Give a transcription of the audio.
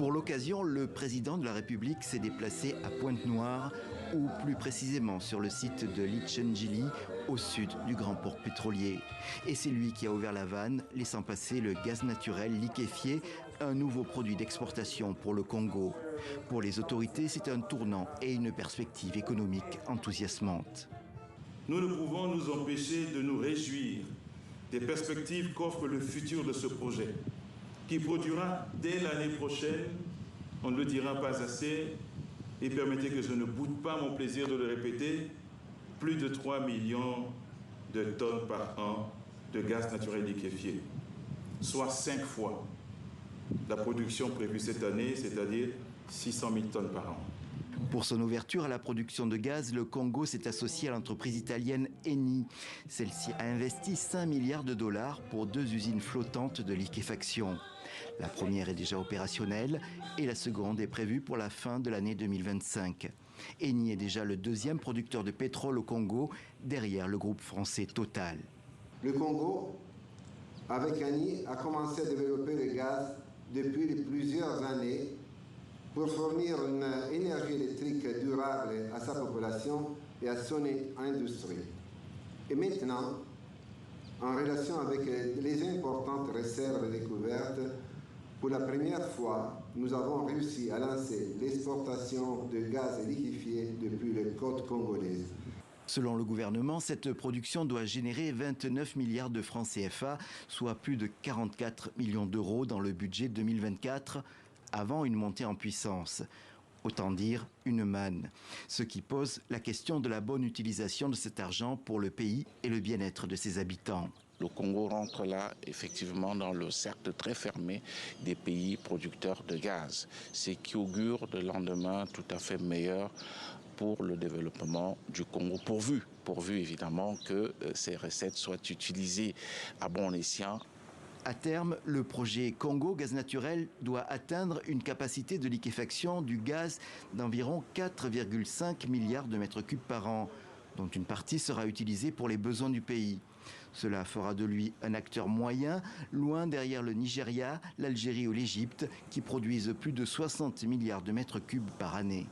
Pour l'occasion, le président de la République s'est déplacé à Pointe-Noire, ou plus précisément sur le site de Litchendjili, au sud du grand port pétrolier. Et c'est lui qui a ouvert la vanne, laissant passer le gaz naturel liquéfié, un nouveau produit d'exportation pour le Congo. Pour les autorités, c'est un tournant et une perspective économique enthousiasmante. Nous ne pouvons nous empêcher de nous réjouir des perspectives qu'offre le futur de ce projet, qui produira dès l'année prochaine, on ne le dira pas assez, et permettez que je ne boude pas mon plaisir de le répéter, plus de 3 millions de tonnes par an de gaz naturel liquéfié, soit 5 fois la production prévue cette année, c'est-à-dire 600 000 tonnes par an. Pour son ouverture à la production de gaz, le Congo s'est associé à l'entreprise italienne Eni. Celle-ci a investi 5 milliards de dollars pour 2 usines flottantes de liquéfaction. La première est déjà opérationnelle et la seconde est prévue pour la fin de l'année 2025. Eni est déjà le deuxième producteur de pétrole au Congo, derrière le groupe français Total. Le Congo, avec Eni, a commencé à développer le gaz depuis plusieurs années pour fournir une énergie électrique durable à sa population et à son industrie. Et maintenant, en relation avec les importantes réserves découvertes, pour la première fois, nous avons réussi à lancer l'exportation de gaz liquéfié depuis les côtes congolaises. Selon le gouvernement, cette production doit générer 29 milliards de francs CFA, soit plus de 44 millions d'euros dans le budget 2024, avant une montée en puissance. Autant dire une manne. Ce qui pose la question de la bonne utilisation de cet argent pour le pays et le bien-être de ses habitants. Le Congo rentre là, effectivement, dans le cercle très fermé des pays producteurs de gaz, ce qui augure de lendemain tout à fait meilleur pour le développement du Congo, pourvu évidemment que ces recettes soient utilisées à bon escient. À terme, le projet Congo Gaz Naturel doit atteindre une capacité de liquéfaction du gaz d'environ 4,5 milliards de mètres cubes par an, dont une partie sera utilisée pour les besoins du pays. Cela fera de lui un acteur moyen, loin derrière le Nigeria, l'Algérie ou l'Égypte, qui produisent plus de 60 milliards de mètres cubes par année.